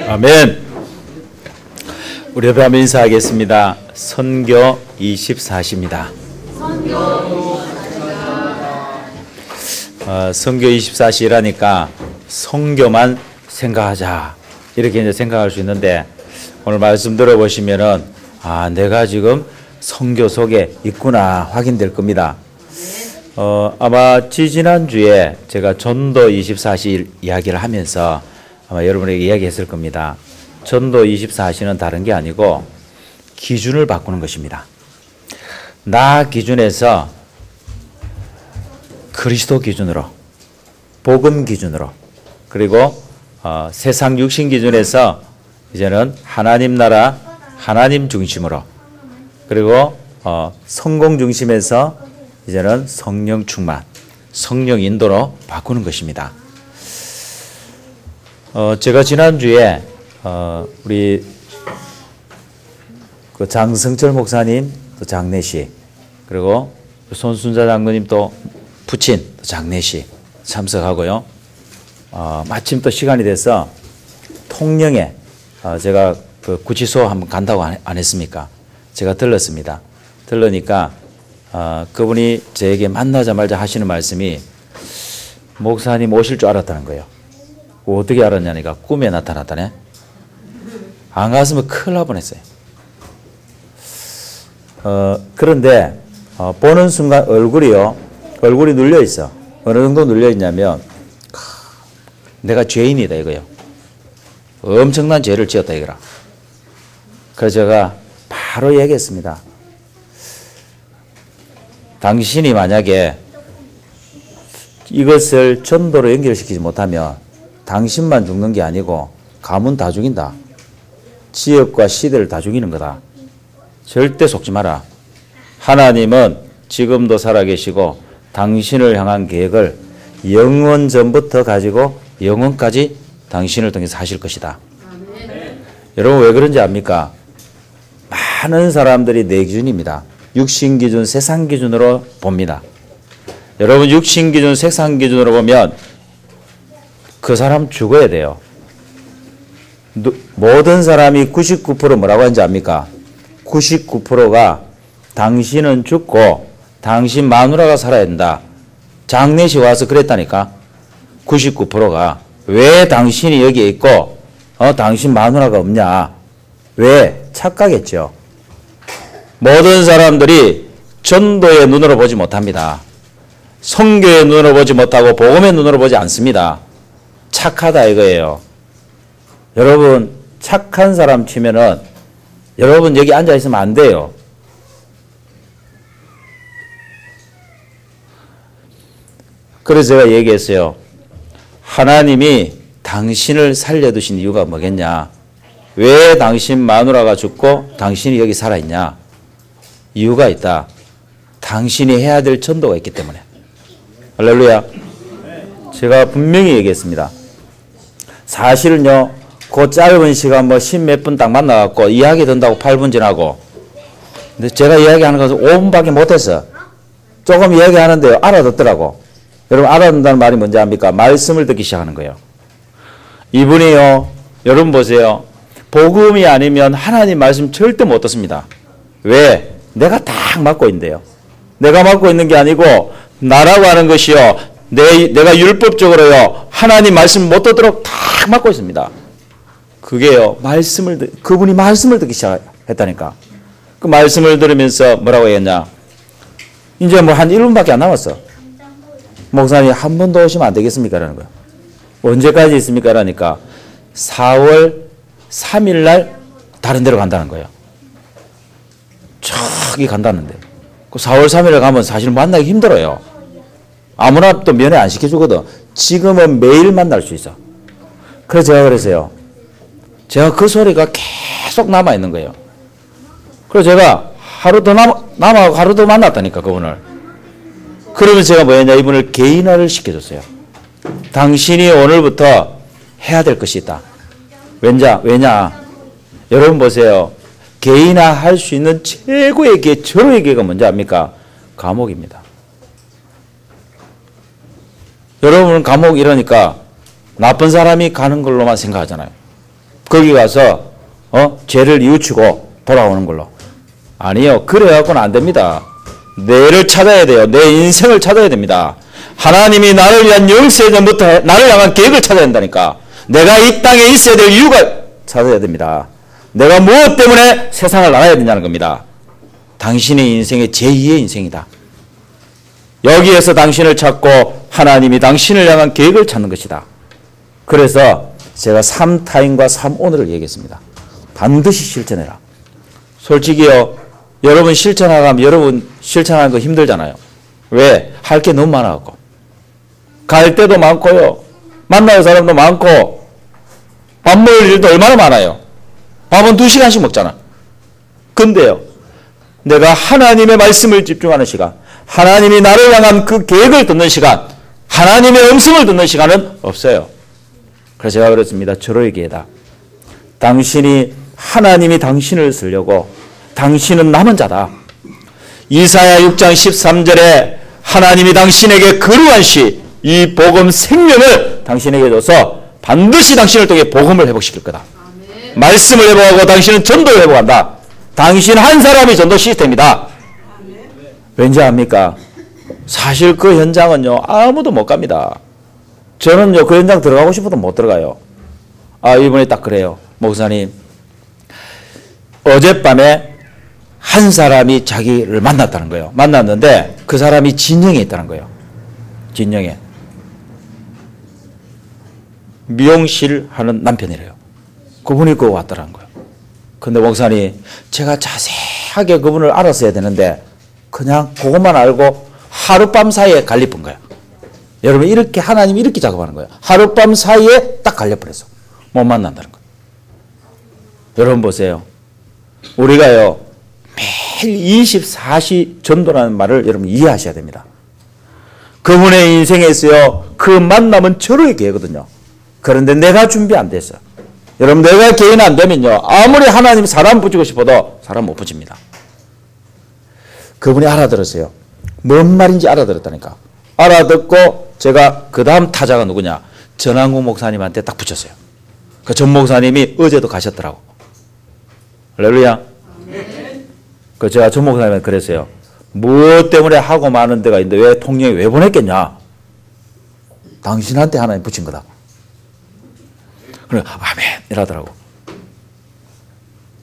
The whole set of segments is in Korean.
아멘. 우리 옆에 한번 인사하겠습니다. 선교 24시입니다. 선교 24시라니까 선교만 생각하자 이렇게 이제 생각할 수 있는데, 오늘 말씀 들어보시면은 내가 지금 선교 속에 있구나 확인될 겁니다. 아마 지지난주에 제가 전도 24시 이야기를 하면서 아마 여러분에게 이야기했을 겁니다. 전도 24시는 다른 게 아니고 기준을 바꾸는 것입니다. 나 기준에서 그리스도 기준으로, 복음 기준으로, 그리고 세상 육신 기준에서 이제는 하나님 나라, 하나님 중심으로, 그리고 성공 중심에서 이제는 성령 충만, 성령 인도로 바꾸는 것입니다. 제가 지난주에 우리 그 장성철 목사님 또 장례식, 그리고 손순자 장로님 또 부친 장례식 참석하고요. 마침 또 시간이 돼서 통영에 제가 그 구치소 한번 간다고 안 했습니까? 제가 들렀습니다. 들으니까 그분이 저에게 만나자마자 하시는 말씀이, 목사님 오실 줄 알았다는 거예요. 어떻게 알았냐니까 꿈에 나타났다네. 안 갔으면 큰일 날 뻔했어요. 그런데 보는 순간 얼굴이 눌려 있어. 어느 정도 눌려 있냐면 내가 죄인이다 이거요. 엄청난 죄를 지었다 이거라. 그래서 제가 바로 얘기했습니다. 당신이 만약에 이것을 전도로 연결시키지 못하면 당신만 죽는 게 아니고 가문 다 죽인다. 지역과 시대를 다 죽이는 거다. 절대 속지 마라. 하나님은 지금도 살아계시고 당신을 향한 계획을 영원 전부터 가지고 영원까지 당신을 통해서 하실 것이다. 여러분 왜 그런지 압니까? 많은 사람들이 내 기준입니다. 육신 기준, 세상 기준으로 봅니다. 여러분 육신 기준, 세상 기준으로 보면 그 사람 죽어야 돼요. 모든 사람이 99% 뭐라고 하는지 압니까? 99%가 당신은 죽고 당신 마누라가 살아야 된다. 장례식 와서 그랬다니까. 99%가 왜 당신이 여기에 있고 당신 마누라가 없냐? 왜? 착각했죠. 모든 사람들이 전도의 눈으로 보지 못합니다. 선교의 눈으로 보지 못하고 복음의 눈으로 보지 않습니다. 착하다 이거예요. 여러분 착한 사람 치면은 여러분 여기 앉아 있으면 안 돼요. 그래서 제가 얘기했어요. 하나님이 당신을 살려두신 이유가 뭐겠냐? 왜 당신 마누라가 죽고 당신이 여기 살아있냐? 이유가 있다. 당신이 해야 될 전도가 있기 때문에. 할렐루야. 제가 분명히 얘기했습니다. 사실은요, 그 짧은 시간 십몇 분 딱 만나갖고 이야기 듣는다고 8분 지나고, 근데 제가 이야기하는 것은 5분밖에 못했어. 조금 이야기하는데요, 알아듣더라고. 여러분 알아듣는다는 말이 뭔지 압니까? 말씀을 듣기 시작하는 거예요. 이분이요, 여러분 보세요. 복음이 아니면 하나님 말씀 절대 못 듣습니다. 왜? 내가 딱 맡고 있는데요. 내가 맡고 있는 게 아니고 나라고 하는 것이요, 내가 율법적으로요 하나님 말씀 못 듣도록 딱 맡고 있습니다. 그게요, 그분이 말씀을 듣기 시작했다니까. 그 말씀을 들으면서 뭐라고 했냐? 이제 한 1분밖에 안 남았어. 목사님 한 번 더 오시면 안 되겠습니까? 라는 거야. 언제까지 있습니까? 라니까 4월 3일 날 다른 데로 간다는 거예요. 저기 간다는데. 그 4월 3일에 가면 사실 만나기 힘들어요. 아무나 또 면회 안 시켜주거든. 지금은 매일 만날 수 있어. 그래서 제가 그랬어요. 제가 그 소리가 계속 남아있는 거예요. 그래서 제가 하루 더 만났다니까, 그분을. 그러면서 제가 뭐였냐, 이분을 개인화를 시켜줬어요. 당신이 오늘부터 해야 될 것이 있다. 왜냐? 여러분 보세요. 개인화 할 수 있는 최고의 기회, 절호의 기회가 뭔지 압니까? 감옥입니다. 여러분은 감옥 이러니까 나쁜 사람이 가는 걸로만 생각하잖아요. 거기 가서 죄를 뉘우치고 돌아오는 걸로. 아니요. 그래갖고는 안 됩니다. 내를 찾아야 돼요. 내 인생을 찾아야 됩니다. 하나님이 나를 위한 영세전부터 나를 향한 계획을 찾아야 된다니까. 내가 이 땅에 있어야 될 이유가 찾아야 됩니다. 내가 무엇 때문에 세상을 나가야 되냐는 겁니다. 당신의 인생의 제2의 인생이다. 여기에서 당신을 찾고 하나님이 당신을 향한 계획을 찾는 것이다. 그래서 제가 3타임과 3오늘을 얘기했습니다. 반드시 실천해라. 솔직히요, 여러분 실천하면 여러분 실천하는 거 힘들잖아요. 왜? 할 게 너무 많아갖고. 갈 때도 많고요. 만날 사람도 많고, 밥 먹을 일도 얼마나 많아요. 밥은 2시간씩 먹잖아. 근데요, 내가 하나님의 말씀을 집중하는 시간, 하나님이 나를 향한 그 계획을 듣는 시간, 하나님의 음성을 듣는 시간은 없어요. 그래서 제가 그랬습니다. 절호의 기회다. 하나님이 당신을 쓰려고 당신은 남은 자다. 이사야 6장 13절에 하나님이 당신에게 거룩한 시, 이 복음 생명을 당신에게 줘서 반드시 당신을 통해 복음을 회복시킬 거다. 아멘. 말씀을 회복하고 당신은 전도를 회복한다. 당신 한 사람이 전도 시스템이다. 아멘. 왠지 압니까? 사실 그 현장은요, 아무도 못 갑니다. 저는요, 그 현장 들어가고 싶어도 못 들어가요. 이번에 딱 그래요. 목사님, 어젯밤에 한 사람이 자기를 만났다는 거예요. 만났는데 그 사람이 진영에 있다는 거예요. 진영에. 미용실 하는 남편이래요. 그분이 그거 왔더라는 거예요. 근데 목사님, 제가 자세하게 그분을 알았어야 되는데 그냥 그것만 알고 하룻밤 사이에 갈려본 거예요. 여러분, 이렇게 하나님이 이렇게 작업하는 거예요. 하룻밤 사이에 딱 갈려버렸어. 못 만난다는 거예요. 여러분 보세요. 우리가요, 매일 24시 전도라는 말을 여러분 이해하셔야 됩니다. 그분의 인생에서요, 그 만남은 절호의 기회거든요. 그런데 내가 준비 안 됐어. 여러분, 내가 개인 안 되면요, 아무리 하나님 사람 붙이고 싶어도 사람 못 붙입니다. 그분이 알아들었어요. 뭔 말인지 알아들었다니까. 알아듣고 제가 그 다음 타자가 누구냐, 전한국 목사님한테 딱 붙였어요. 그 전 목사님이 어제도 가셨더라고. 할렐루야. 그 제가 전 목사님한테 그랬어요. 무엇 때문에 하고 마는 데가 있는데 왜 통영에 왜 보냈겠냐? 당신한테 하나님 붙인 거다. 그래, 아멘 이라더라고.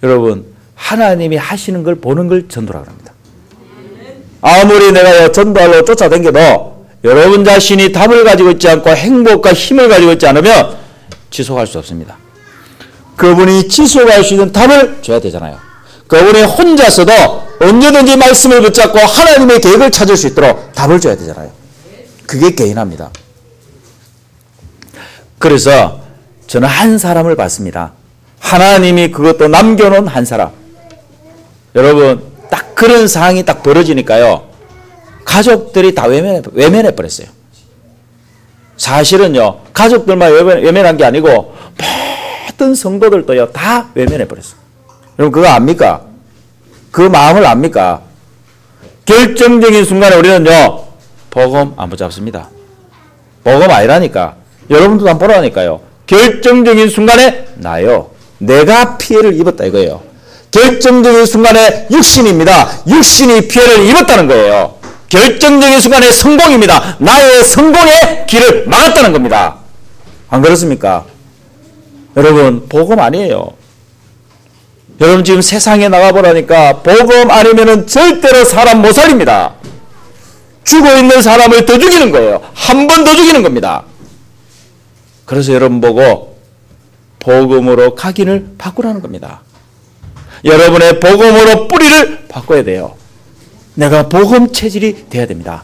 여러분, 하나님이 하시는 걸 보는 걸 전도라고 합니다. 아무리 내가 전도하려고 쫓아다녀도 여러분 자신이 답을 가지고 있지 않고 행복과 힘을 가지고 있지 않으면 지속할 수 없습니다. 그분이 지속할 수 있는 답을 줘야 되잖아요. 그분이 혼자서도 언제든지 말씀을 붙잡고 하나님의 계획을 찾을 수 있도록 답을 줘야 되잖아요. 그게 개인합니다. 그래서 저는 한 사람을 봤습니다. 하나님이 그것도 남겨놓은 한 사람. 여러분, 딱 그런 상황이 딱 벌어지니까요, 가족들이 다 외면해 버렸어요. 사실은요, 가족들만 외면한 게 아니고 모든 성도들도요, 다 외면해 버렸어요. 여러분, 그거 압니까? 그 마음을 압니까? 결정적인 순간에 우리는요, 복음 안 붙잡습니다. 복음 아니라니까. 여러분도 한번 보라니까요. 결정적인 순간에 나요, 내가 피해를 입었다 이거예요. 결정적인 순간에 육신입니다. 육신이 피해를 입었다는 거예요. 결정적인 순간에 성공입니다. 나의 성공의 길을 막았다는 겁니다. 안 그렇습니까? 여러분, 복음 아니에요. 여러분, 지금 세상에 나가보라니까 복음 아니면은 절대로 사람 못 살립니다. 죽어있는 사람을 더 죽이는 거예요. 한 번 더 죽이는 겁니다. 그래서 여러분 보고 복음으로 각인을 바꾸라는 겁니다. 여러분의 복음으로 뿌리를 바꿔야 돼요. 내가 복음 체질이 돼야 됩니다.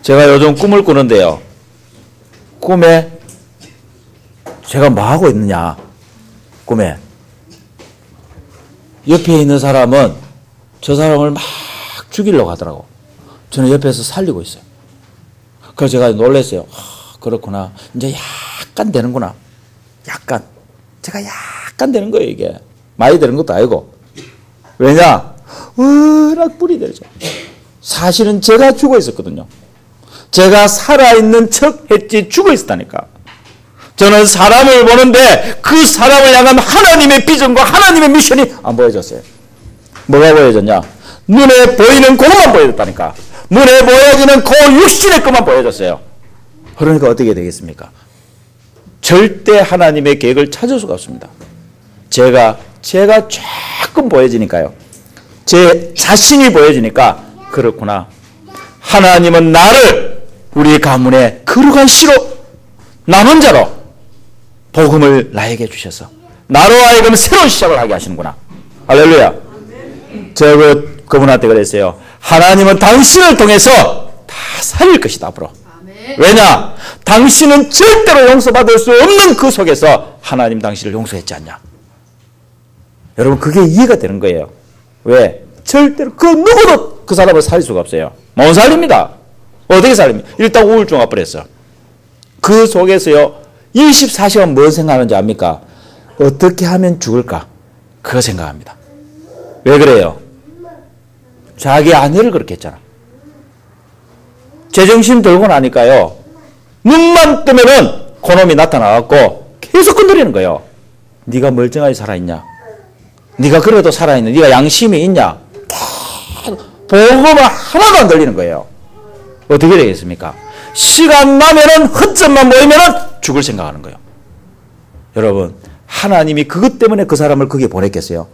제가 요즘 꿈을 꾸는데요, 꿈에 제가 뭐 하고 있느냐, 꿈에 옆에 있는 사람은 저 사람을 막 죽이려고 하더라고. 저는 옆에서 살리고 있어요. 그래서 제가 놀랐어요. 그렇구나. 이제 약간 되는구나. 약간. 제가 약간 되는 거예요, 이게. 많이 되는 것도 아니고. 왜냐? 워낙 뿌리 되죠. 사실은 제가 죽어 있었거든요. 제가 살아있는 척 했지 죽어 있었다니까. 저는 사람을 보는데 그 사람을 향한 하나님의 비전과 하나님의 미션이 안 보여졌어요. 뭐가 보여졌냐? 눈에 보이는 그것만 보여졌다니까. 눈에 보여지는 그 육신의 것만 보여졌어요. 그러니까 어떻게 되겠습니까? 절대 하나님의 계획을 찾을 수가 없습니다. 제가 조금 보여지니까요. 제 자신이 보여지니까 그렇구나. 하나님은 나를 우리 가문의 거룩한 씨로 남은 자로 복음을 나에게 주셔서 나로 하여금 새로운 시작을 하게 하시는구나. 할렐루야. 제가 그분한테 그랬어요. 하나님은 당신을 통해서 다 살릴 것이다 앞으로. 왜냐? 당신은 절대로 용서받을 수 없는 그 속에서 하나님 당신을 용서했지 않냐. 여러분 그게 이해가 되는 거예요. 왜? 절대로 그 누구도 그 사람을 살릴 수가 없어요. 못 살립니다. 어떻게 살립니까? 일단 우울증 와버렸어. 그 속에서요 24시간 뭘 생각하는지 압니까? 어떻게 하면 죽을까? 그거 생각합니다. 왜 그래요? 자기 아내를 그렇게 했잖아. 제정신 들고 나니까요 눈만 뜨면은 그놈이 나타나갖고 계속 건드리는 거예요. 네가 멀쩡하게 살아있냐? 네가 그래도 살아있는 네가 양심이 있냐? 복음을 하나도 안 들리는 거예요. 어떻게 되겠습니까? 시간 나면은 헛점만 모이면은 죽을 생각하는 거예요. 여러분 하나님이 그것 때문에 그 사람을 거기에 보냈겠어요?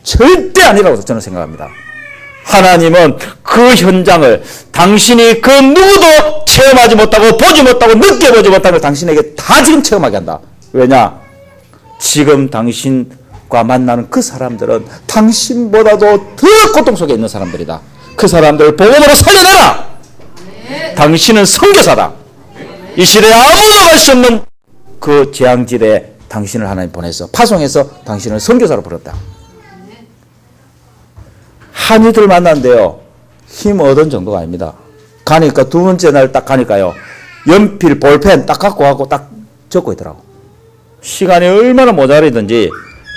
절대 아니라고 저는 생각합니다. 하나님은 그 현장을 당신이 그 누구도 체험하지 못하고 보지 못하고 느껴보지 못한 걸 당신에게 다 지금 체험하게 한다. 왜냐? 지금 당신과 만나는 그 사람들은 당신보다도 더 고통 속에 있는 사람들이다. 그 사람들을 복음으로 살려내라. 당신은 선교사다. 이 시대에 아무도 갈 수 없는 그 재앙지대에 당신을 하나님 보내서 파송해서 당신을 선교사로 부렸다. 한이들 만난데요 힘 얻은 정도가 아닙니다. 가니까 두 번째 날 딱 가니까요 연필 볼펜 딱 갖고 가고 딱 적고 있더라고. 시간이 얼마나 모자라든지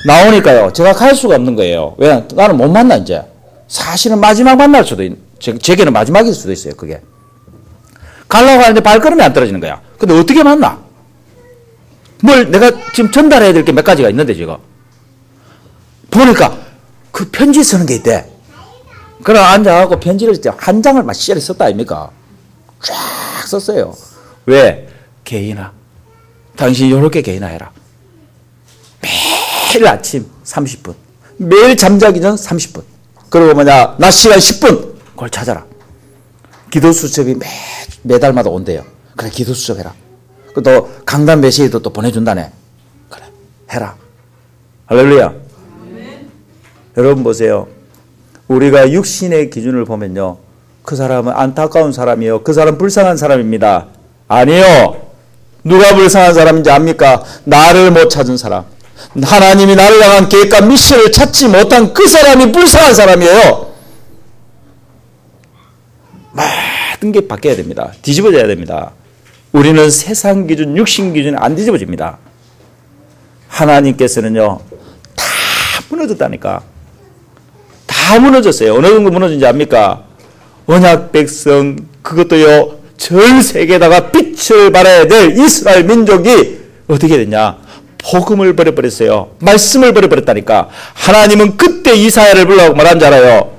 나오니까요 제가 갈 수가 없는 거예요. 왜? 나는 못 만나 이제. 사실은 마지막 만날 수도 제게는 마지막일 수도 있어요. 그게 가려고 하는데 발걸음이 안 떨어지는 거야. 근데 어떻게 만나? 뭘 내가 지금 전달해야 될 게 몇 가지가 있는데 지금 보니까 그 편지 쓰는 게 있대. 그래 앉아갖고 편지를 한 장을 막 시절에 썼다 아닙니까? 쫙 썼어요. 왜? 개인아 당신이 이렇게 개인화 해라. 매일 아침 30분 매일 잠자기 전 30분 그리고 뭐냐 낮 시간 10분 그걸 찾아라. 기도 수첩이 매달마다 온대요. 그래 기도 수첩 해라. 또 강단 메시지도 또 보내준다네. 그래 해라. 할렐루야. 여러분 보세요. 우리가 육신의 기준을 보면요 그 사람은 안타까운 사람이에요. 그 사람 불쌍한 사람입니다. 아니요. 누가 불쌍한 사람인지 압니까? 나를 못 찾은 사람. 하나님이 나를 향한 계획과 미션을 찾지 못한 그 사람이 불쌍한 사람이에요. 모든 게 바뀌어야 됩니다. 뒤집어져야 됩니다. 우리는 세상 기준, 육신 기준이 안 뒤집어집니다. 하나님께서는요 다 무너졌다니까. 다 무너졌어요. 어느 정도 무너진지 압니까? 언약 백성 그것도요 전 세계에다가 빛을 발해야 될 이스라엘 민족이 어떻게 됐냐? 복음을 버려버렸어요. 말씀을 버려버렸다니까. 하나님은 그때 이사야를 불러서 말한 줄 알아요?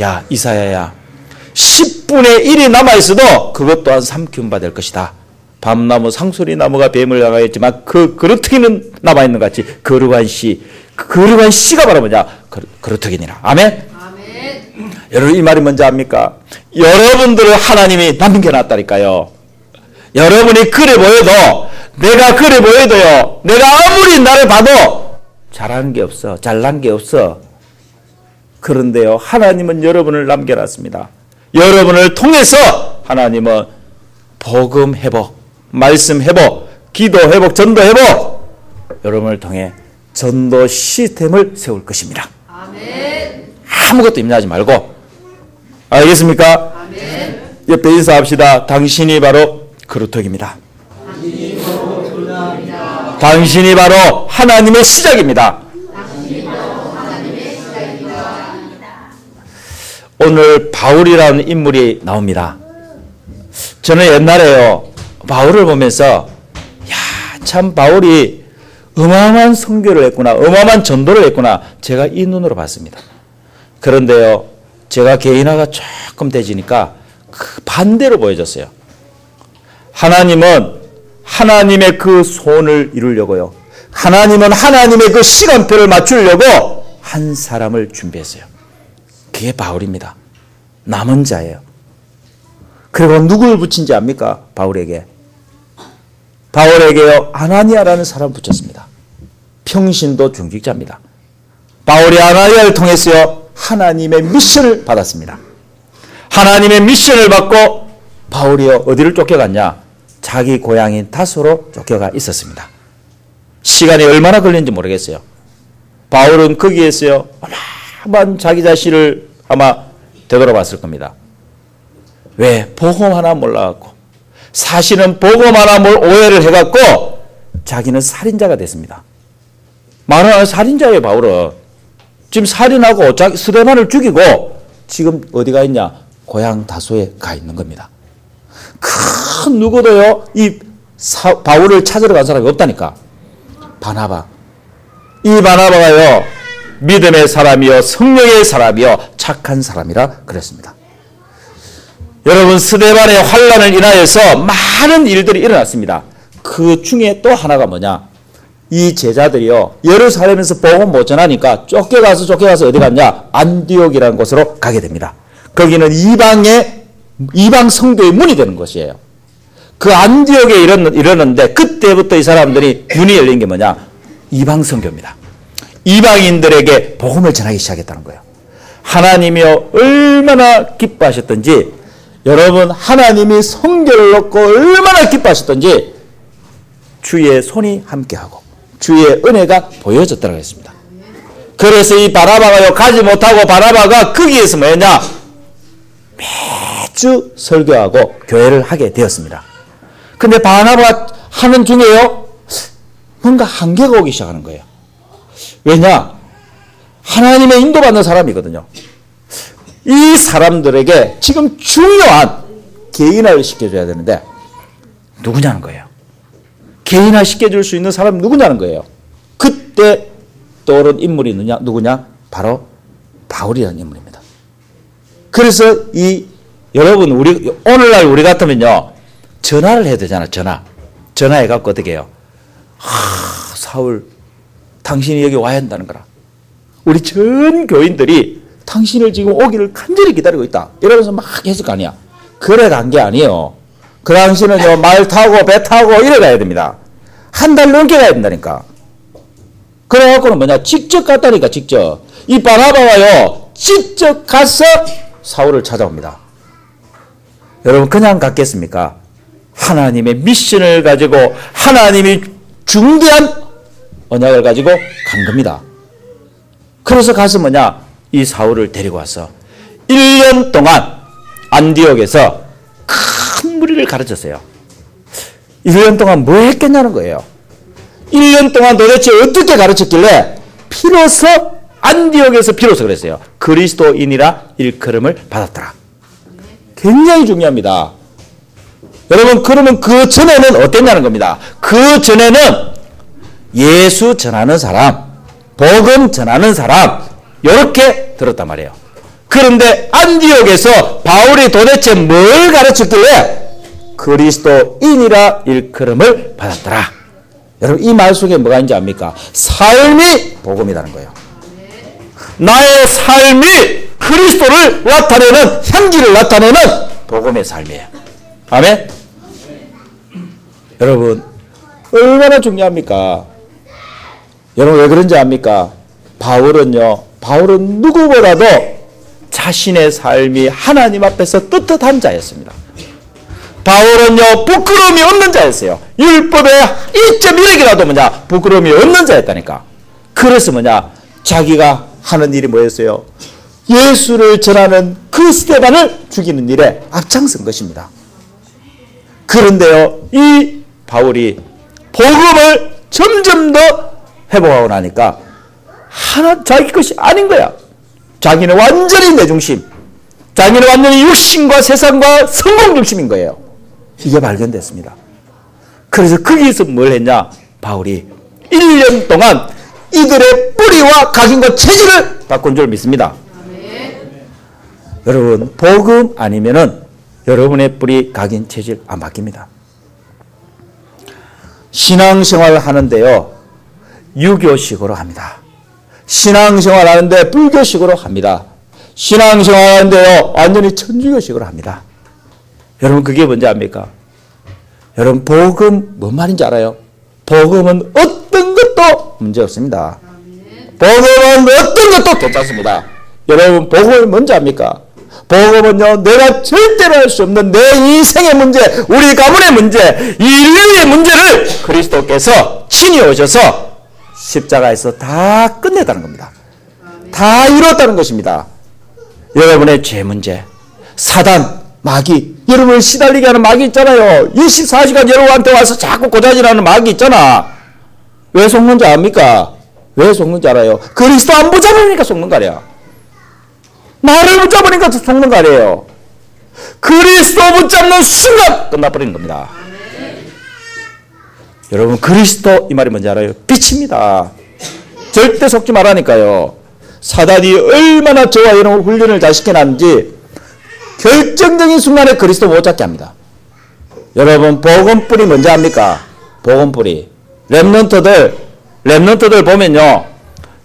야 이사야야 10분의 1이 남아있어도 그것 또한 삼키움 받을 것이다. 밤나무 상소리나무가 뱀을 향하였지만 그 그루터기는 남아있는 것 같이 거룩한 씨. 거룩한 씨가 바로 뭐냐? 그루터기니라. 아멘? 아멘. 여러분 이 말이 뭔지 압니까? 여러분들을 하나님이 남겨놨다니까요. 여러분이 그래 보여도 내가 그래 보여도요 내가 아무리 나를 봐도 잘하는 게 없어. 잘난 게 없어. 그런데요 하나님은 여러분을 남겨놨습니다. 여러분을 통해서 하나님은 복음 회복, 말씀 회복, 기도 회복, 전도 회복 여러분을 통해 전도 시스템을 세울 것입니다. 아멘. 아무것도 염려하지 말고 알겠습니까? 아멘. 옆에 인사합시다. 당신이 바로 그루터기입니다. 당신이 바로 하나님의 시작입니다. 오늘 바울이라는 인물이 나옵니다. 저는 옛날에요, 바울을 보면서, 야, 참 바울이 어마어마한 선교를 했구나, 어마어마한 전도를 했구나, 제가 이 눈으로 봤습니다. 그런데요, 제가 개인화가 조금 되지니까 그 반대로 보여졌어요. 하나님은 하나님의 그 소원을 이루려고요, 하나님은 하나님의 그 시간표를 맞추려고 한 사람을 준비했어요. 그게 바울입니다. 남은 자예요. 그리고 누구를 붙인지 압니까? 바울에게요, 아나니아라는 사람을 붙였습니다. 평신도 중직자입니다. 바울이 아나니아를 통해서요, 하나님의 미션을 받았습니다. 하나님의 미션을 받고 바울이요, 어디를 쫓겨갔냐? 자기 고향인 다소로 쫓겨가 있었습니다. 시간이 얼마나 걸렸는지 모르겠어요. 바울은 거기에서요, 어마어마한 자기 자신을 아마 되돌아봤을 겁니다. 왜? 복음 하나 몰라갖고, 사실은 복음 하나 오해를 해갖고 자기는 살인자가 됐습니다. 말하는 살인자예요, 바울은. 지금 살인하고 스데반을 죽이고 지금 어디가 있냐? 고향 다소에 가 있는 겁니다. 큰 누구도요, 이 바울을 찾으러 간 사람이 없다니까. 바나바. 이 바나바가요, 믿음의 사람이요, 성령의 사람이요, 착한 사람이라 그랬습니다. 여러분, 스데반의 환란을 인하여서 많은 일들이 일어났습니다. 그 중에 또 하나가 뭐냐? 이 제자들이요, 예루살렘에서 복음 못 전하니까 쫓겨가서 어디 갔냐? 안디옥이라는 곳으로 가게 됩니다. 거기는 이방 성도의 문이 되는 곳이에요. 그 안디옥에 이르는데 그때부터 이 사람들이 문이 열린 게 뭐냐? 이방 선교입니다. 이방인들에게 복음을 전하기 시작했다는 거예요. 하나님이요, 얼마나 기뻐하셨던지, 여러분, 하나님이 선교를 놓고 얼마나 기뻐하셨던지 주의 손이 함께하고 주의 은혜가 보여졌다고 했습니다. 그래서 이 바나바가요, 가지 못하고 바나바가 거기에서 뭐였냐? 매주 설교하고 교회를 하게 되었습니다. 근데 바나바가 하는 중에요, 뭔가 한계가 오기 시작하는 거예요. 왜냐? 하나님의 인도받는 사람이거든요. 이 사람들에게 지금 중요한 개인화를 시켜줘야 되는데 누구냐는 거예요. 개인화 시켜줄 수 있는 사람이 누구냐는 거예요. 그때 떠오른 인물이 누구냐? 바로 바울이라는 인물입니다. 그래서 여러분, 오늘날 우리 같으면요, 전화를 해야 되잖아. 전화해갖고 어떻게 해요? 사울, 당신이 여기 와야 한다는 거라. 우리 전 교인들이 당신을 지금 오기를 간절히 기다리고 있다, 이러면서 막 했을 거 아니야. 그래 간 게 아니에요. 그 당시는요, 말 타고 배 타고 이래 가야 됩니다. 한 달 넘게 가야 된다니까. 그래갖고는 뭐냐? 직접 갔다니까, 직접. 이 바나바가요, 직접 가서 사울을 찾아옵니다. 여러분, 그냥 갔겠습니까? 하나님의 미션을 가지고 하나님이 중대한 언약을 가지고 간 겁니다. 그래서 가서 뭐냐? 이 사울을 데리고 와서 1년 동안 안디옥에서 큰 무리를 가르쳤어요. 1년 동안 뭐 했겠냐는 거예요. 1년 동안 도대체 어떻게 가르쳤길래 비로소 안디옥에서 비로소 그랬어요. 그리스도인이라 일컬음을 받았더라. 굉장히 중요합니다. 여러분, 그러면 그 전에는 어땠냐는 겁니다. 그 전에는 예수 전하는 사람, 복음 전하는 사람, 이렇게 들었단 말이에요. 그런데 안디옥에서 바울이 도대체 뭘 가르쳤길래 그리스도인이라 일컬음을 받았더라. 여러분, 이 말 속에 뭐가 있는지 압니까? 삶이 복음이라는 거예요. 나의 삶이 그리스도를 나타내는, 향기를 나타내는 복음의 삶이에요. 아멘? 여러분, 얼마나 중요합니까? 여러분, 왜 그런지 압니까? 바울은 누구보다도 자신의 삶이 하나님 앞에서 떳떳한 자였습니다. 바울은요, 부끄러움이 없는 자였어요. 율법에 1.1핵이라도 뭐냐? 부끄러움이 없는 자였다니까. 그래서 뭐냐? 자기가 하는 일이 뭐였어요? 예수를 전하는 그 스데반을 죽이는 일에 앞장선 것입니다. 그런데요, 이 바울이 복음을 점점 더 회복하고 나니까 자기 것이 아닌 거야. 자기는 완전히 내 중심, 자기는 완전히 육신과 세상과 성공 중심인 거예요. 이게 발견됐습니다. 그래서 거기서 뭘 했냐? 바울이 1년 동안 이들의 뿌리와 각인과 체질을 바꾼 줄 믿습니다. 여러분, 복음 아니면은 여러분의 뿌리, 각인, 체질 안 바뀝니다. 신앙생활 하는데요, 유교식으로 합니다. 신앙생활 하는데 불교식으로 합니다. 신앙생활 하는데요, 완전히 천주교식으로 합니다. 여러분, 그게 뭔지 압니까? 여러분, 복음 뭔 말인지 알아요? 복음은 어떤 것도 문제 없습니다. 복음은 어떤 것도 괜찮습니다. 여러분, 복음이 뭔지 압니까? 복음은요, 내가 절대로 할 수 없는 내 인생의 문제, 우리 가문의 문제, 인류의 문제를 그리스도께서 친히 오셔서 십자가에서 다 끝냈다는 겁니다. 다 이뤘다는 것입니다. 여러분의 죄 문제, 사단, 마귀, 여러분을 시달리게 하는 마귀 있잖아요. 24시간 여러분한테 와서 자꾸 고자질하는 마귀 있잖아. 왜 속는지 압니까? 왜 속는지 알아요? 그리스도 안 붙잡으니까 속는 거 아니야. 나를 붙잡으니까 속는 거 아니에요. 그리스도 붙잡는 순간 끝나버리는 겁니다. 여러분, 그리스도 이 말이 뭔지 알아요? 빛입니다. 절대 속지 말라니까요. 사단이 얼마나 저와 여러분 훈련을 잘 시켜놨는지 결정적인 순간에 그리스도 못 잡게 합니다. 여러분, 복음 뿌리 뭔지 압니까? 복음 뿌리. 렘넌트들 보면요,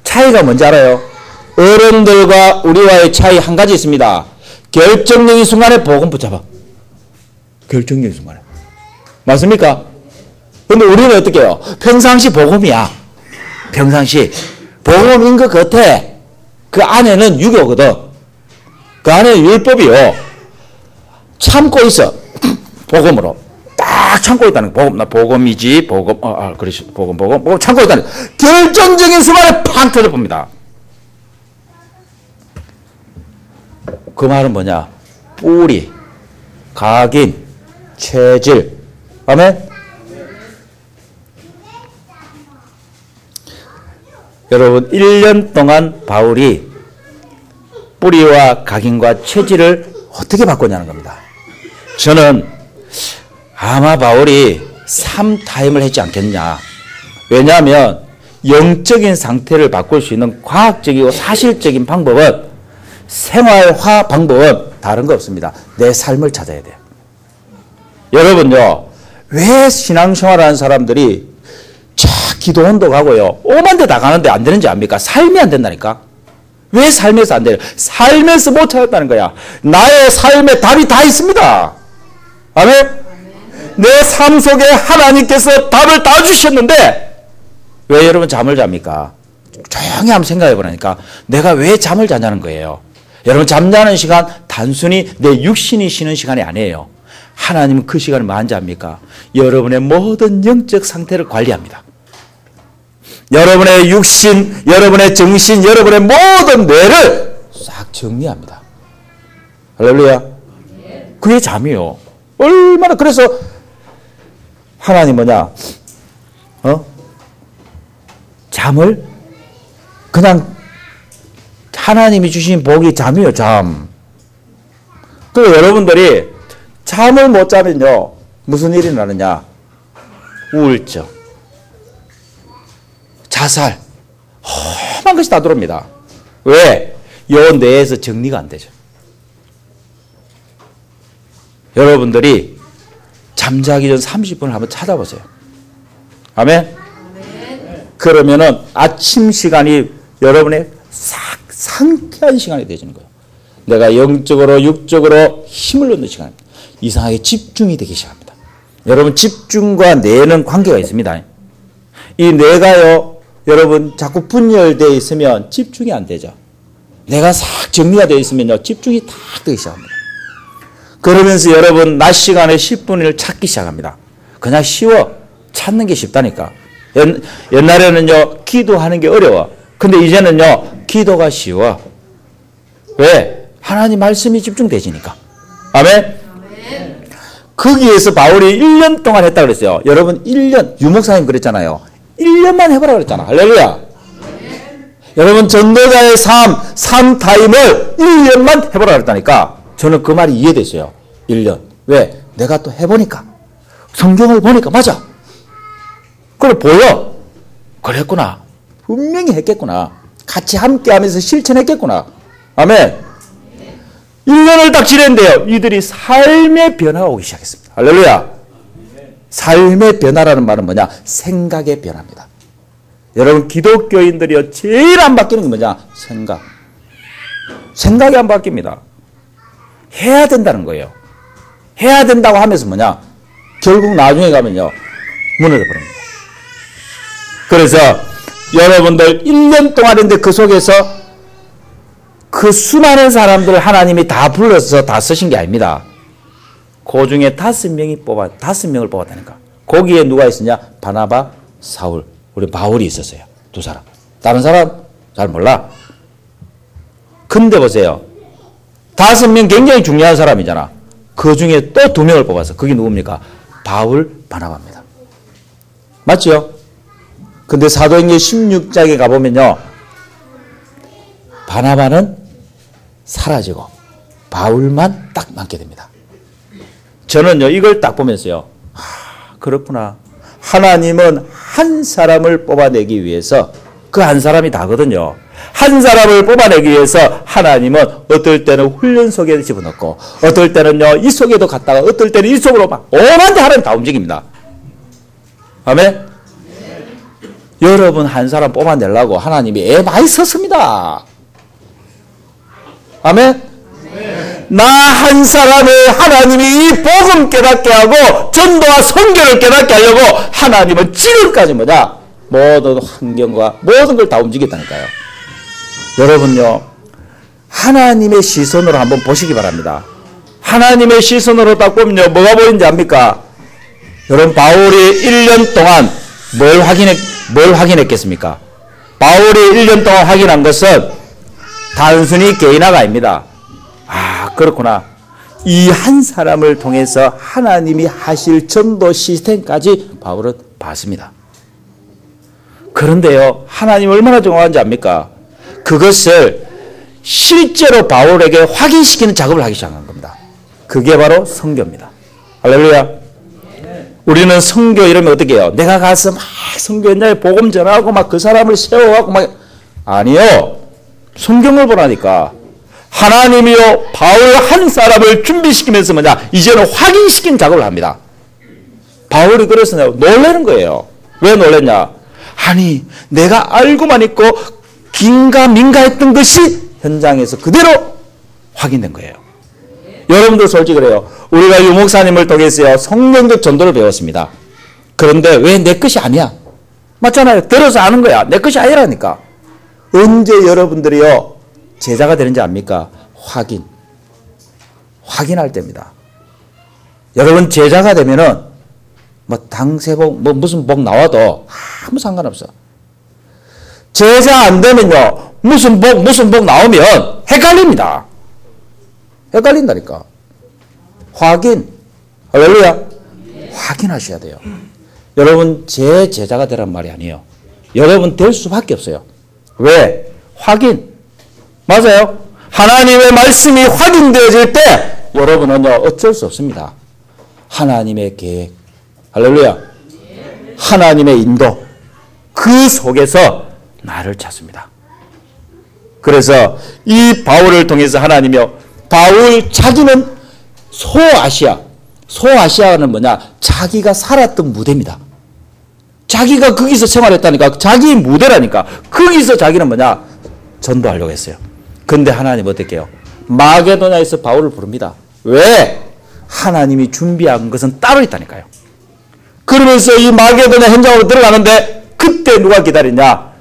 차이가 뭔지 알아요? 어른들과 우리와의 차이 한 가지 있습니다. 결정적인 순간에 복음 붙잡아. 결정적인 순간에. 맞습니까? 근데 우리는 어떻게 해요? 평상시 복음이야. 평상시. 복음인 것 같아. 그 안에는 유교거든. 그 안에는 율법이요. 참고 있어. 복음으로. 딱 참고 있다는 거. 복음, 나 복음이지. 복음, 그렇지. 복음. 참고 있다는 거. 결정적인 순간에 팡 터져봅니다. 그 말은 뭐냐? 뿌리, 각인, 체질. 아멘? 여러분, 1년 동안 바울이 뿌리와 각인과 체질을 어떻게 바꾸냐는 겁니다. 저는 아마 바울이 3타임을 했지 않겠냐. 왜냐하면 영적인 상태를 바꿀 수 있는 과학적이고 사실적인 방법은, 생활화 방법은 다른 거 없습니다. 내 삶을 찾아야 돼요. 여러분요, 왜 신앙생활을 하는 사람들이 기도원도 가고요, 오만 데 다 가는데 안 되는지 압니까? 삶이 안 된다니까. 왜 삶에서 안 돼요? 삶에서 못 찾았다는 거야. 나의 삶에 답이 다 있습니다. 아멘? 내 삶 속에 하나님께서 답을 다 주셨는데 왜 여러분 잠을 잡니까? 조용히 한번 생각해 보라니까. 내가 왜 잠을 자냐는 거예요. 여러분, 잠자는 시간 단순히 내 육신이 쉬는 시간이 아니에요. 하나님은 그 시간을 뭐 하는지 압니까? 여러분의 모든 영적 상태를 관리합니다. 여러분의 육신, 여러분의 정신, 여러분의 모든 뇌를 싹 정리합니다. 할렐루야. 그게 잠이요. 얼마나, 그래서 하나님 뭐냐? 잠을 그냥 하나님이 주신 복이 잠이요, 잠. 또 여러분들이 잠을 못 자면요, 무슨 일이 나느냐? 우울증, 자살, 험한 것이 다 들어옵니다. 왜? 요 뇌에서 정리가 안 되죠. 여러분들이 잠자기 전 30분을 한번 찾아보세요. 아멘? 그러면은 아침 시간이 여러분의 싹 상쾌한 시간이 되지는 거예요. 내가 영적으로 육적으로 힘을 얻는 시간입니다. 이상하게 집중이 되기 시작합니다. 여러분, 집중과 뇌는 관계가 있습니다. 이 뇌가요, 여러분 자꾸 분열되어 있으면 집중이 안 되죠. 뇌가 싹 정리가 되어 있으면요, 집중이 탁 되기 시작합니다. 그러면서 여러분 낮 시간에 10분을 찾기 시작합니다. 그냥 쉬워. 찾는 게 쉽다니까. 옛날에는요, 기도하는 게 어려워. 근데 이제는요, 기도가 쉬워. 왜? 하나님 말씀이 집중되지니까. 아멘? 거기에서 바울이 1년 동안 했다고 그랬어요. 여러분, 1년, 유목사님 그랬잖아요. 1년만 해보라 그랬잖아. 할렐루야. 여러분, 전도자의 삶, 3타임을 1년만 해보라 그랬다니까. 저는 그 말이 이해됐어요. 1년. 왜? 내가 또 해보니까 성경을 보니까 맞아. 그걸 보여. 그랬구나. 분명히 했겠구나. 같이 함께하면서 실천했겠구나. 아멘. 1년을 딱 지냈는데요. 이들이 삶의 변화가 오기 시작했습니다. 할렐루야. 삶의 변화라는 말은 뭐냐? 생각의 변화입니다. 여러분 기독교인들이요 제일 안 바뀌는 게 뭐냐? 생각이 안 바뀝니다. 해야 된다는 거예요. 해야 된다고 하면서 뭐냐? 결국 나중에 가면요 무너져 버립니다. 그래서 여러분들 1년 동안인데 그 속에서 그 수많은 사람들을 하나님이 다 불러서 다 쓰신 게 아닙니다. 그 중에 5명을 뽑았다니까. 거기에 누가 있었냐? 바나바, 사울, 우리 바울이 있었어요. 2사람. 다른 사람 잘 몰라. 근데 보세요. 5명 굉장히 중요한 사람이잖아. 그 중에 또 2명을 뽑았어. 그게 누굽니까? 바울, 바나바입니다. 맞죠? 근데 사도행전 16장에 가보면요. 바나바는 사라지고 바울만 딱 남게 됩니다. 저는요 이걸 딱 보면서요. 그렇구나. 하나님은 한 사람을 뽑아내기 위해서 그 한 사람이 다거든요. 한 사람을 뽑아내기 위해서 하나님은 어떨 때는 훈련 속에 집어넣고 어떨 때는요 이 속에도 갔다가 어떨 때는 이 속으로 막 오만데 하나님 다 움직입니다. 아멘? 여러분 한 사람 뽑아내려고 하나님이 애 많이 썼습니다. 아멘? 나 한 사람을 하나님이 이 복음 깨닫게 하고 전도와 선교를 깨닫게 하려고 하나님은 지금까지 뭐냐? 모든 환경과 모든 걸 다 움직였다니까요. 여러분요 하나님의 시선으로 한번 보시기 바랍니다. 하나님의 시선으로 딱 보면요 뭐가 보이는지 압니까? 여러분 바울이 1년 동안 뭘 확인했겠습니까? 바울이 1년 동안 확인한 것은 단순히 개인화가 아닙니다. 그렇구나. 이 한 사람을 통해서 하나님이 하실 전도 시스템까지 바울은 봤습니다. 그런데요, 하나님이 얼마나 정확한지 압니까? 그것을 실제로 바울에게 확인시키는 작업을 하기 시작한 겁니다. 그게 바로 선교입니다. 할렐루야. 우리는 선교 이러면 어떻게 해요? 내가 가서 막 선교 옛날에 복음 전하고 막 그 사람을 세워가고 막 아니요. 성경을 보라니까. 하나님이요 바울 한 사람을 준비시키면서 뭐냐 이제는 확인시킨 작업을 합니다. 바울이 그래서 놀라는 거예요. 왜 놀랐냐? 아니 내가 알고만 있고 긴가민가했던 것이 현장에서 그대로 확인된 거예요. 여러분들 솔직히 그래요. 우리가 유 목사님을 통해서요 성경적 전도를 배웠습니다. 그런데 왜 내 것이 아니야? 맞잖아요. 들어서 아는 거야. 내 것이 아니라니까. 언제 여러분들이요 제자가 되는지 압니까? 확인할 때입니다. 여러분 제자가 되면은 뭐 당세복 뭐 무슨 복 나와도 아무 상관없어. 제자 안 되면요 무슨 복 나오면 헷갈립니다. 헷갈린다니까. 할렐루야. 확인하셔야 돼요. 여러분 제 제자가 되란 말이 아니에요. 여러분 될 수밖에 없어요. 왜? 맞아요. 하나님의 말씀이 확인되어질 때 여러분은요 어쩔 수 없습니다. 하나님의 계획, 할렐루야. 하나님의 인도, 그 속에서 나를 찾습니다. 그래서 이 바울을 통해서 하나님이요 바울 자기는 소아시아는 뭐냐? 자기가 살았던 무대입니다. 자기가 거기서 생활했다니까. 자기 무대라니까. 거기서 자기는 뭐냐? 전도하려고 했어요. 근데 하나님 어떻게 해요? 마게도냐에서 바울을 부릅니다. 왜? 하나님이 준비한 것은 따로 있다니까요. 그러면서 이 마게도냐 현장으로 들어가는데 그때 누가 기다리냐?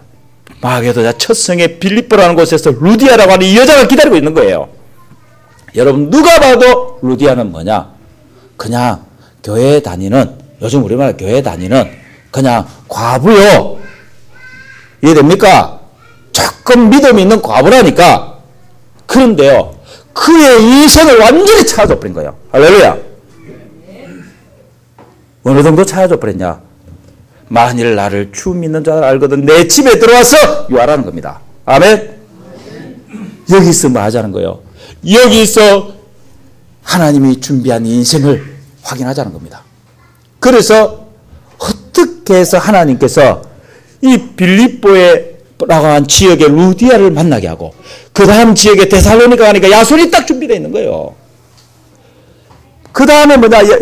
마게도냐 첫 성에 빌립보라는 곳에서 루디아라고 하는 이 여자가 기다리고 있는 거예요. 여러분 누가 봐도 루디아는 뭐냐? 그냥 교회 다니는, 요즘 우리나라 교회 다니는 그냥 과부요. 이해됩니까? 조금 믿음 있는 과부라니까. 그런데요 그의 인생을 완전히 찾아줘 버린 거예요. 할렐루야. 어느 정도 찾아줘 버렸냐? 만일 나를 주 믿는 자를 알거든 내 집에 들어와서 유하라는 겁니다. 아멘. 여기서 뭐 하자는 거예요? 여기서 하나님이 준비한 인생을 확인하자는 겁니다. 그래서 어떻게 해서 하나님께서 이 빌립보라고 한 지역의 루디아를 만나게 하고 그 다음 지역에 데살로니가 가니까 야손이 딱 준비되어 있는 거예요. 그 다음에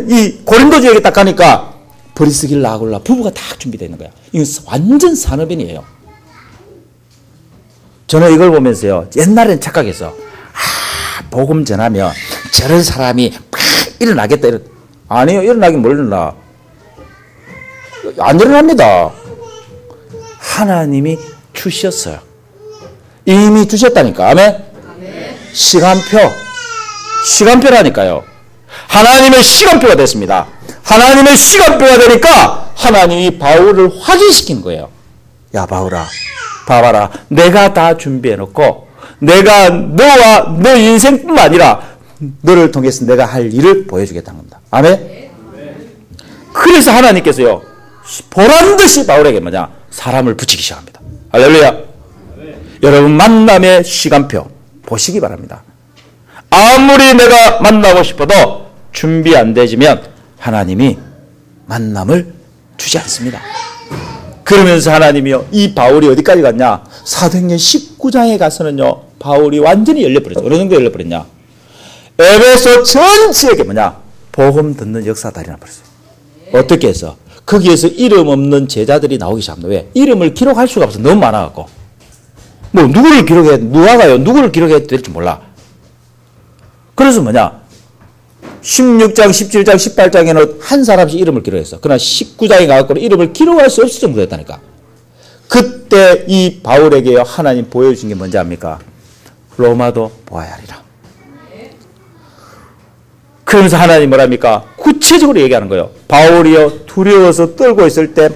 이 고린도 지역에 딱 가니까 브리스길라 아굴라 부부가 딱 준비되어 있는 거야. 이건 완전 산업인이에요. 저는 이걸 보면서요, 옛날엔 착각해서 복음 전하면 저런 사람이 막 일어나겠다. 아니요, 일어나긴 뭘 일어나. 안 일어납니다. 하나님이 주셨어요. 이미 주셨다니까. 아멘? 시간표라니까요. 하나님의 시간표가 됐습니다. 하나님의 시간표가 되니까 하나님이 바울을 확인시킨 거예요. 야, 바울아, 봐봐라. 내가 다 준비해놓고 내가 너와 너 인생뿐만 아니라 너를 통해서 내가 할 일을 보여주겠다는 겁니다. 아멘? 그래서 하나님께서요, 보란듯이 바울에게 사람을 붙이기 시작합니다. 할렐루야. 여러분, 만남의 시간표 보시기 바랍니다. 아무리 내가 만나고 싶어도 준비 안 되지면 하나님이 만남을 주지 않습니다. 그러면서 하나님이요, 이 바울이 어디까지 갔냐? 사도행전 19장에 가서는요, 바울이 완전히 열려버렸죠. 어느 정도 열려버렸냐? 에베소 전 지역에 복음 듣는 역사가 일어나버렸어요. 어떻게 해서? 거기에서 이름 없는 제자들이 나오기 시작합니다. 왜? 이름을 기록할 수가 없어. 너무 많아갖고. 누구를 기록해야, 누구를 기록해야 될지 몰라. 그래서 16장, 17장, 18장에는 한 사람씩 이름을 기록했어. 그러나 19장에 가갖고 이름을 기록할 수 없을 정도 됐다니까. 그때 이 바울에게 하나님 보여준 게 뭔지 압니까? 로마도 보아야 하리라. 그러면서 하나님 뭐랍니까? 구체적으로 얘기하는 거예요. 바울이요, 두려워서 떨고 있을 때 막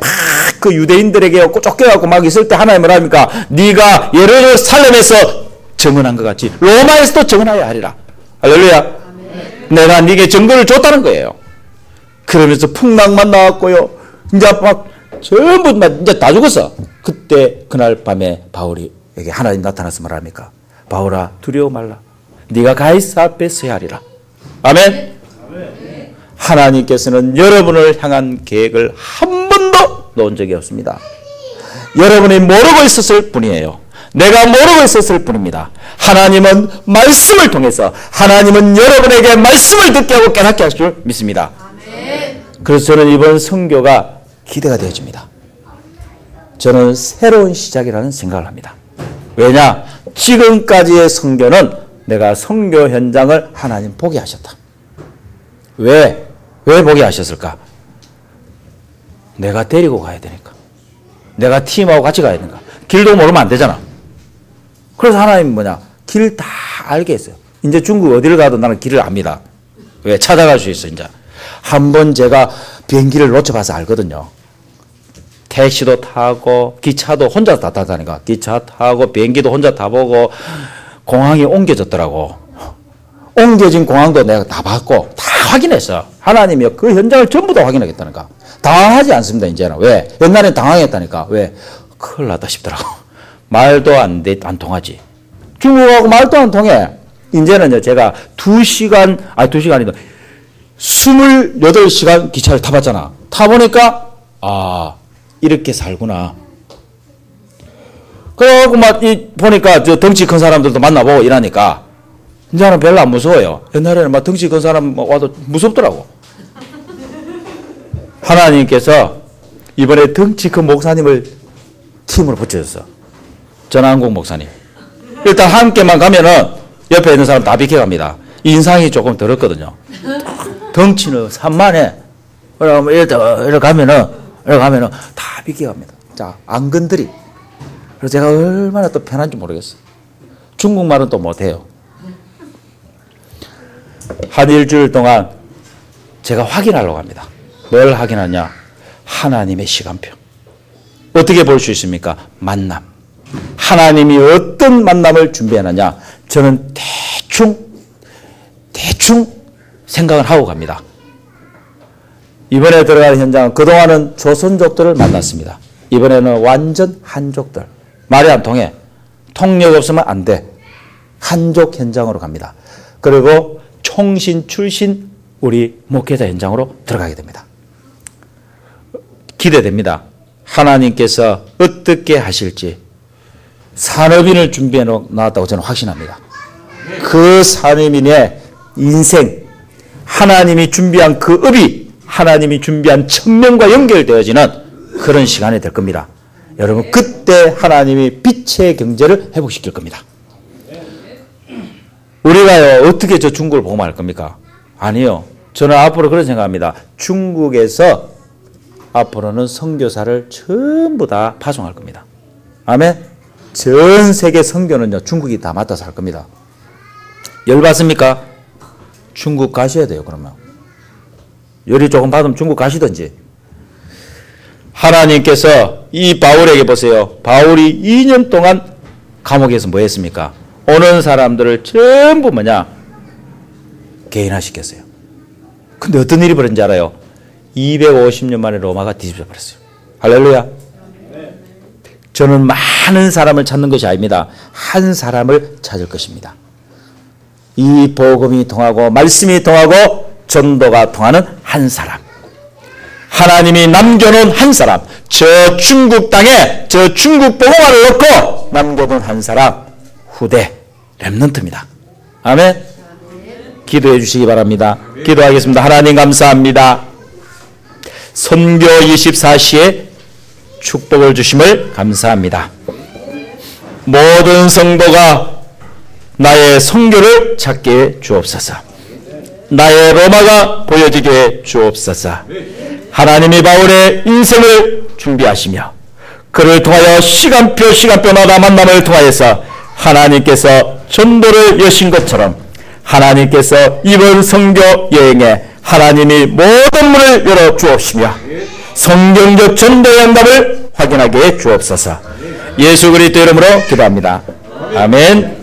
그 유대인들에게 쫓겨갖고 막 있을 때 하나님 뭐랍니까? 네가 예루살렘에서 증언한 것 같이 로마에서도 증언하여야 하리라. 할렐루야. 내가 네게 증거를 줬다는 거예요. 그러면서 풍랑만 나왔고요. 이제 막 전부 이제 다 죽었어. 그때 그날 밤에 바울이에게 하나님 나타나서 말합니까? 바울아, 두려워 말라. 네가 가이사 앞에 서야 하리라. 아멘. 하나님께서는 여러분을 향한 계획을 한 번도 놓은 적이 없습니다. 여러분이 모르고 있었을 뿐이에요. 내가 모르고 있었을 뿐입니다. 하나님은 말씀을 통해서 하나님은 여러분에게 말씀을 듣게 하고 깨닫게 할 줄 믿습니다. 그래서 저는 이번 선교가 기대가 되어집니다. 저는 새로운 시작이라는 생각을 합니다. 왜냐? 지금까지의 선교는 내가 선교 현장을 하나님 보게 하셨다. 왜 보게 하셨을까? 내가 데리고 가야 되니까. 내가 팀하고 같이 가야 되니까. 길도 모르면 안 되잖아. 그래서 하나님 길 다 알게 했어요. 이제 중국 어디를 가도 나는 길을 압니다. 왜? 찾아갈 수 있어, 이제. 한번 제가 비행기를 놓쳐봐서 알거든요. 택시도 타고, 기차도 혼자 다 타다니까. 기차 타고, 비행기도 혼자 타보고, 공항이 옮겨졌더라고. 옮겨진 공항도 내가 다 봤고, 다 확인했어. 하나님이 그 현장을 전부 다 확인하겠다니까. 당황하지 않습니다, 이제는. 왜? 옛날엔 당황했다니까. 왜? 큰일 났다 싶더라고. 말도 안 통하지. 중국하고 말도 안 통해. 이제는요, 제가 2시간이 28시간 기차를 타봤잖아. 타보니까, 이렇게 살구나. 그래갖고 보니까 덩치 큰 사람들도 만나보고 이러니까, 이제는 별로 안 무서워요. 옛날에는 덩치 큰 사람 와도 무섭더라고. 하나님께서 이번에 덩치 큰 목사님을 팀으로 붙여줬어. 전한국 목사님. 일단 함께만 가면은 옆에 있는 사람 다 비켜갑니다. 인상이 조금 더럽거든요. 덩치는 산만해. 이렇게 가면은 다 비켜갑니다. 자, 안 건드리. 그래서 제가 얼마나 또 편한지 모르겠어요. 중국말은 또 못해요. 한 일주일 동안 제가 확인하려고 합니다. 뭘 확인하냐? 하나님의 시간표. 어떻게 볼 수 있습니까? 만남. 하나님이 어떤 만남을 준비해놨냐? 저는 대충 생각을 하고 갑니다. 이번에 들어가는 현장은 그동안은 조선족들을 만났습니다. 이번에는 완전 한족들. 말이 안 통해. 통역 없으면 안 돼. 한족 현장으로 갑니다. 그리고 총신 출신 우리 목회자 현장으로 들어가게 됩니다. 기대됩니다. 하나님께서 어떻게 하실지 산업인을 준비해 놨다고 저는 확신합니다. 그 산업인의 인생, 하나님이 준비한 그 업이 하나님이 준비한 천명과 연결되어지는 그런 시간이 될 겁니다. 여러분, 그때 하나님이 빛의 경제를 회복시킬 겁니다. 우리가요, 어떻게 저 중국을 복음할 겁니까? 아니요. 저는 앞으로 그런 생각합니다. 중국에서 앞으로는 선교사를 전부 다 파송할 겁니다. 아멘? 전 세계 선교는요, 중국이 다 맡아서 할 겁니다. 열받습니까? 중국 가셔야 돼요, 그러면. 열이 조금 받으면 중국 가시든지. 하나님께서 이 바울에게 보세요. 바울이 2년 동안 감옥에서 뭐 했습니까? 오는 사람들을 전부 뭐냐? 개인화시켰어요. 근데 어떤 일이 벌어진지 알아요? 250년 만에 로마가 뒤집어 버렸어요. 할렐루야. 저는 많은 사람을 찾는 것이 아닙니다. 한 사람을 찾을 것입니다. 이 복음이 통하고 말씀이 통하고 전도가 통하는 한 사람. 하나님이 남겨놓은 한 사람. 저 중국 땅에 저 중국 복음화를 넣고 남겨놓은 한 사람. 후대 렘넌트입니다. 아멘. 기도해 주시기 바랍니다. 기도하겠습니다. 하나님 감사합니다. 선교 24시에 축복을 주심을 감사합니다. 모든 성도가 나의 선교를 찾게 해 주옵소서. 나의 로마가 보여지게 해 주옵소서. 하나님이 바울의 인생을 준비하시며 그를 통하여 시간표마다 만남을 통하여서 하나님께서 전도를 여신 것처럼 하나님께서 이번 선교 여행에 하나님이 모든 문을 열어 주옵시며 성경적 전도의 응답을 확인하게 해 주옵소서. 예수 그리스도 이름으로 기도합니다. 아멘.